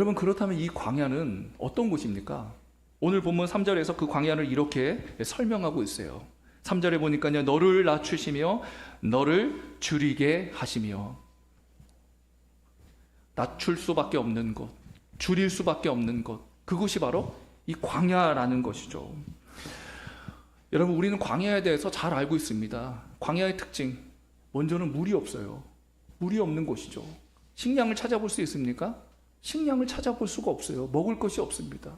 여러분, 그렇다면 이 광야는 어떤 곳입니까? 오늘 본문 3절에서 그 광야를 이렇게 설명하고 있어요. 3절에 보니까요, 너를 낮추시며 너를 줄이게 하시며. 낮출 수밖에 없는 곳, 줄일 수밖에 없는 곳, 그것이 바로 이 광야라는 것이죠. 여러분, 우리는 광야에 대해서 잘 알고 있습니다. 광야의 특징, 먼저는 물이 없어요. 물이 없는 곳이죠. 식량을 찾아볼 수 있습니까? 식량을 찾아볼 수가 없어요. 먹을 것이 없습니다.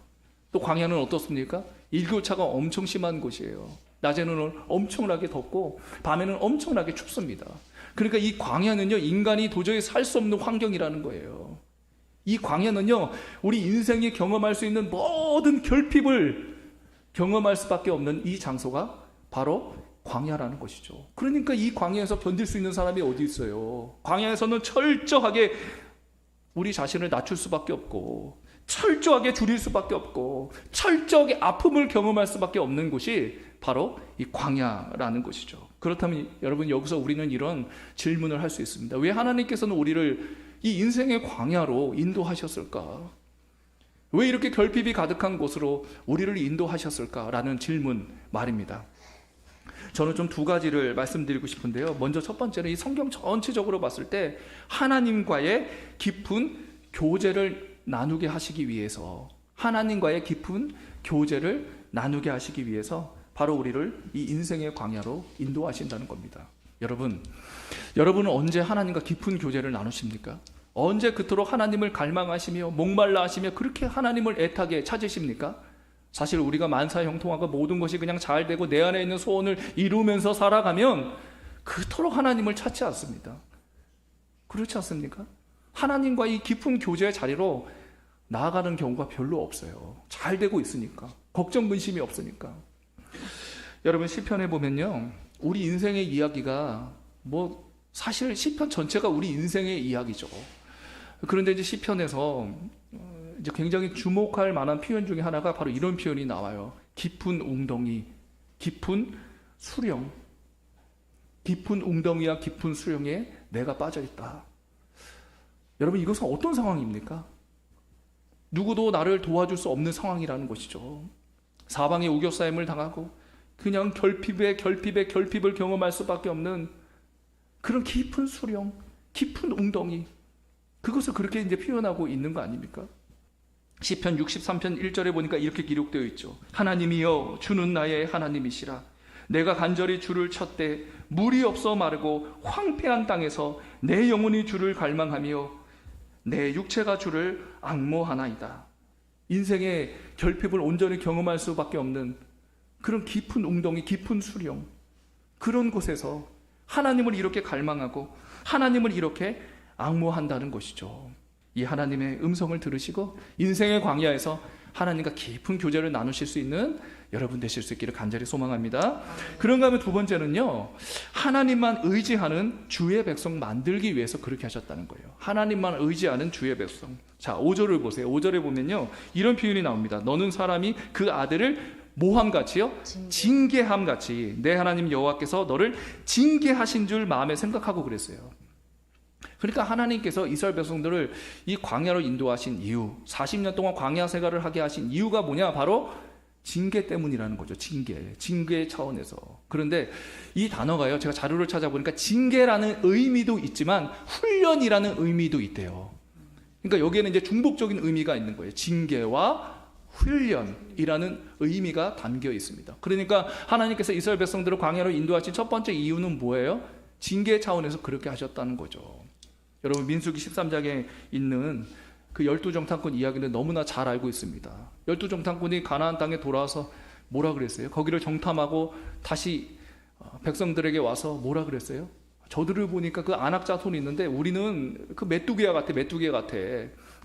또 광야는 어떻습니까? 일교차가 엄청 심한 곳이에요. 낮에는 엄청나게 덥고 밤에는 엄청나게 춥습니다. 그러니까 이 광야는요, 인간이 도저히 살 수 없는 환경이라는 거예요. 이 광야는요, 우리 인생이 경험할 수 있는 모든 결핍을 경험할 수밖에 없는 이 장소가 바로 광야라는 것이죠. 그러니까 이 광야에서 견딜 수 있는 사람이 어디 있어요? 광야에서는 철저하게 우리 자신을 낮출 수밖에 없고, 철저하게 줄일 수밖에 없고, 철저하게 아픔을 경험할 수밖에 없는 곳이 바로 이 광야라는 것이죠. 그렇다면 여러분, 여기서 우리는 이런 질문을 할 수 있습니다. 왜 하나님께서는 우리를 이 인생의 광야로 인도하셨을까? 왜 이렇게 결핍이 가득한 곳으로 우리를 인도하셨을까라는 질문 말입니다. 저는 좀 두 가지를 말씀드리고 싶은데요. 먼저 첫 번째는 이 성경 전체적으로 봤을 때 하나님과의 깊은 교제를 나누게 하시기 위해서, 하나님과의 깊은 교제를 나누게 하시기 위해서 바로 우리를 이 인생의 광야로 인도하신다는 겁니다. 여러분은 언제 하나님과 깊은 교제를 나누십니까? 언제 그토록 하나님을 갈망하시며 목말라 하시며 그렇게 하나님을 애타게 찾으십니까? 사실 우리가 만사형통하고 모든 것이 그냥 잘 되고 내 안에 있는 소원을 이루면서 살아가면 그토록 하나님을 찾지 않습니다. 그렇지 않습니까? 하나님과 이 깊은 교제의 자리로 나아가는 경우가 별로 없어요. 잘 되고 있으니까, 걱정 근심이 없으니까. 여러분, 시편에 보면요, 우리 인생의 이야기가 사실 시편 전체가 우리 인생의 이야기죠. 그런데 이제 시편에서 이제 굉장히 주목할 만한 표현 중에 하나가 바로 이런 표현이 나와요. 깊은 웅덩이, 깊은 수령. 깊은 웅덩이와 깊은 수령에 내가 빠져 있다. 여러분, 이것은 어떤 상황입니까? 누구도 나를 도와줄 수 없는 상황이라는 것이죠. 사방에 우겨싸임을 당하고 그냥 결핍을 경험할 수밖에 없는 그런 깊은 수령, 깊은 웅덩이, 그것을 그렇게 이제 표현하고 있는 거 아닙니까? 시편 63편 1절에 보니까 이렇게 기록되어 있죠. 하나님이여, 주는 나의 하나님이시라. 내가 간절히 주를 쳤되 물이 없어 마르고 황폐한 땅에서 내 영혼이 주를 갈망하며 내 육체가 주를 앙모하나이다. 인생의 결핍을 온전히 경험할 수밖에 없는 그런 깊은 웅덩이, 깊은 수령, 그런 곳에서 하나님을 이렇게 갈망하고 하나님을 이렇게 앙모한다는 것이죠. 이 하나님의 음성을 들으시고 인생의 광야에서 하나님과 깊은 교제를 나누실 수 있는 여러분 되실 수 있기를 간절히 소망합니다. 그런가 하면 두 번째는요, 하나님만 의지하는 주의 백성 만들기 위해서 그렇게 하셨다는 거예요. 하나님만 의지하는 주의 백성. 자, 5절을 보세요. 5절에 보면요, 이런 표현이 나옵니다. 너는 사람이 그 아들을 모함같이요, 징계함같이 내 하나님 여호와께서 너를 징계하신 줄 마음에 생각하고 그랬어요. 그러니까 하나님께서 이스라엘 백성들을 이 광야로 인도하신 이유, 40년 동안 광야 생활을 하게 하신 이유가 뭐냐? 바로 징계 때문이라는 거죠. 징계 차원에서. 그런데 이 단어가요, 제가 자료를 찾아보니까 징계라는 의미도 있지만 훈련이라는 의미도 있대요. 그러니까 여기에는 이제 중복적인 의미가 있는 거예요. 징계와 훈련이라는 의미가 담겨 있습니다. 그러니까 하나님께서 이스라엘 백성들을 광야로 인도하신 첫 번째 이유는 뭐예요? 징계 차원에서 그렇게 하셨다는 거죠. 여러분, 민수기 13장에 있는 그 12정탐꾼 이야기는 너무나 잘 알고 있습니다. 12정탐꾼이 가나안 땅에 돌아와서 뭐라 그랬어요? 거기를 정탐하고 다시 백성들에게 와서 뭐라 그랬어요? 저들을 보니까 그 안악자손이 있는데 우리는 그 메뚜기 같아.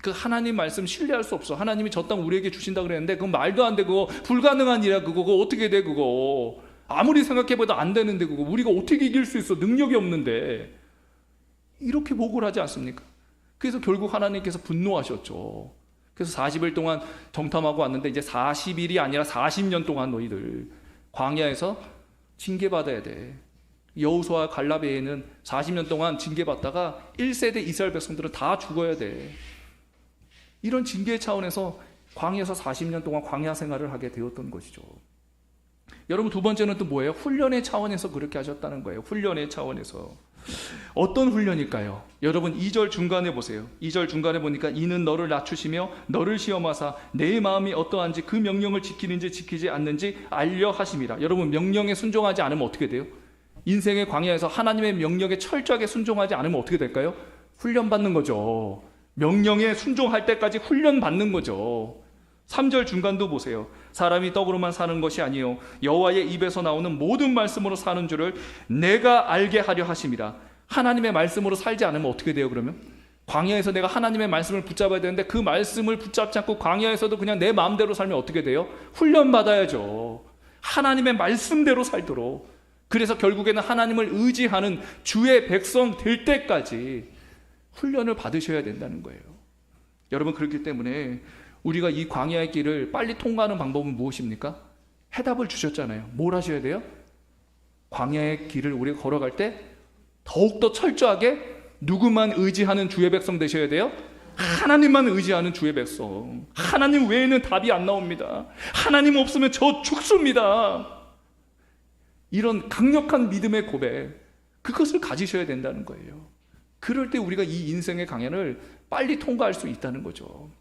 그 하나님 말씀 신뢰할 수 없어. 하나님이 저 땅 우리에게 주신다 그랬는데 그건 말도 안 돼. 그거 불가능한 일이야. 그거 어떻게 돼? 그거 아무리 생각해봐도 안 되는데 그거 우리가 어떻게 이길 수 있어? 능력이 없는데. 이렇게 보고를 하지 않습니까? 그래서 결국 하나님께서 분노하셨죠. 그래서 40일 동안 정탐하고 왔는데 이제 40일이 아니라 40년 동안 너희들 광야에서 징계받아야 돼. 여호수아와 갈라베에는 40년 동안 징계받다가 1세대 이스라엘 백성들은 다 죽어야 돼. 이런 징계의 차원에서 광야에서 40년 동안 광야 생활을 하게 되었던 것이죠. 여러분, 두 번째는 또 뭐예요? 훈련의 차원에서 그렇게 하셨다는 거예요. 훈련의 차원에서. 어떤 훈련일까요? 여러분, 2절 중간에 보세요. 2절 중간에 보니까 이는 너를 낮추시며 너를 시험하사 내 마음이 어떠한지 그 명령을 지키는지 지키지 않는지 알려 하심이라. 여러분, 명령에 순종하지 않으면 어떻게 돼요? 인생의 광야에서 하나님의 명령에 철저하게 순종하지 않으면 어떻게 될까요? 훈련받는 거죠. 명령에 순종할 때까지 훈련받는 거죠. 3절 중간도 보세요. 사람이 떡으로만 사는 것이 아니요 여호와의 입에서 나오는 모든 말씀으로 사는 줄을 내가 알게 하려 하심이라. 하나님의 말씀으로 살지 않으면 어떻게 돼요? 그러면 광야에서 내가 하나님의 말씀을 붙잡아야 되는데 그 말씀을 붙잡지 않고 광야에서도 그냥 내 마음대로 살면 어떻게 돼요? 훈련받아야죠. 하나님의 말씀대로 살도록. 그래서 결국에는 하나님을 의지하는 주의 백성 될 때까지 훈련을 받으셔야 된다는 거예요. 여러분, 그렇기 때문에 우리가 이 광야의 길을 빨리 통과하는 방법은 무엇입니까? 해답을 주셨잖아요. 뭘 하셔야 돼요? 광야의 길을 우리가 걸어갈 때 더욱더 철저하게 누구만 의지하는 주의 백성 되셔야 돼요? 하나님만 의지하는 주의 백성. 하나님 외에는 답이 안 나옵니다. 하나님 없으면 저 죽습니다. 이런 강력한 믿음의 고백, 그것을 가지셔야 된다는 거예요. 그럴 때 우리가 이 인생의 강연을 빨리 통과할 수 있다는 거죠.